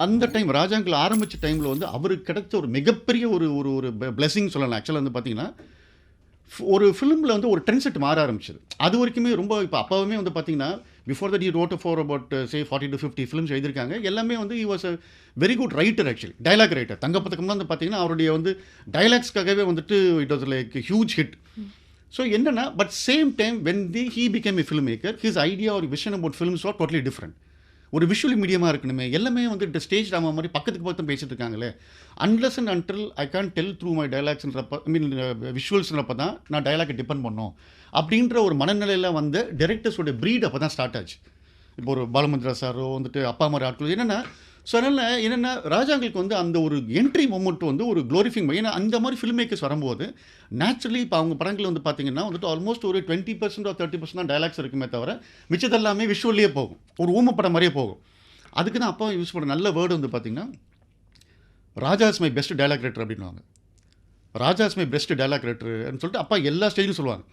அந்த டைம் ராஜாங்கில் ஆரம்பித்த டைமில் வந்து அவருக்கு கிடைச்ச ஒரு மிகப்பெரிய ஒரு ஒரு ஒரு பிளெஸிங் சொல்லலாம். ஆக்சுவலாக வந்து பார்த்தீங்கன்னா, ஒரு ஃபிலிமில் வந்து ஒரு ட்ரெண்ட் செட் மாற ஆரம்பிச்சது. அது வரைக்குமே ரொம்ப இப்போ அப்பாவுமே வந்து பார்த்தீங்கன்னா, before that he wrote for about say 40 to 50 films எழுதியிருக்காங்க. எல்லாமே வந்து he was a very good writer actually. Dialogue writer. தங்கப்பதக்கம்லாம் வந்து பார்த்தீங்கன்னா, அவருடைய வந்து டயலாக்ஸ்க்காகவே வந்துட்டு it was like huge hit. So என்னன்னா, but same time when he became a film maker, his idea ஒரு vision about films are totally different. ஒரு விஷுவல் மீடியமாக இருக்கணுமே, எல்லாமே வந்து ஸ்டேஜ் ட்ராமா மாதிரி பக்கத்துக்கு பக்கத்து பேசிட்டு இருக்காங்களே. Unless and until I can tell through my டயலாக்ஸ்ன்றப்ப, ஐ மீன் விஷுவல்ஸ்ன்றப்ப தான் நான் டயலாக்கை டிபெண்ட் பண்ணோம் அப்படின்ற ஒரு மனநிலையில் வந்து டைரக்டர்ஸோட ப்ரீட் அப்போ தான் ஸ்டார்ட் ஆச்சு. இப்போ ஒரு பாலமந்திரா சாரோ வந்துட்டு அப்பா மாதிரி ஆட்கள் என்னென்னா, ஸோ அதனால் என்னென்னா ராஜாங்களுக்கு வந்து அந்த ஒரு என்ட்ரி மொமெண்ட் வந்து ஒரு க்ளோரிஃபிங். ஏன்னா அந்த மாதிரி ஃபில்ம் மேக்கர்ஸ் வரும்போது நேச்சுரலி இப்போ அவங்க படங்கள் வந்து பார்த்தீங்கன்னா வந்துட்டு ஆல்மோஸ்ட் ஒரு 20% or 30% தான் டயலாக்ஸ் இருக்குமே தவிர மிச்சது எல்லாமே விஷுவல்லையே போகும். ஒரு ஊமப்படம் மாதிரியே போகும். அதுக்கு தான் அப்பா யூஸ் பண்ண நல்ல வேர்டு வந்து பார்த்தீங்கன்னா, Raja is my best dialogue writer அப்படின்வாங்க. Raja is my best dialogue ரைட்டர்னு சொல்லிட்டு அப்பா எல்லா ஸ்டேஜிலும் சொல்லுவாங்க.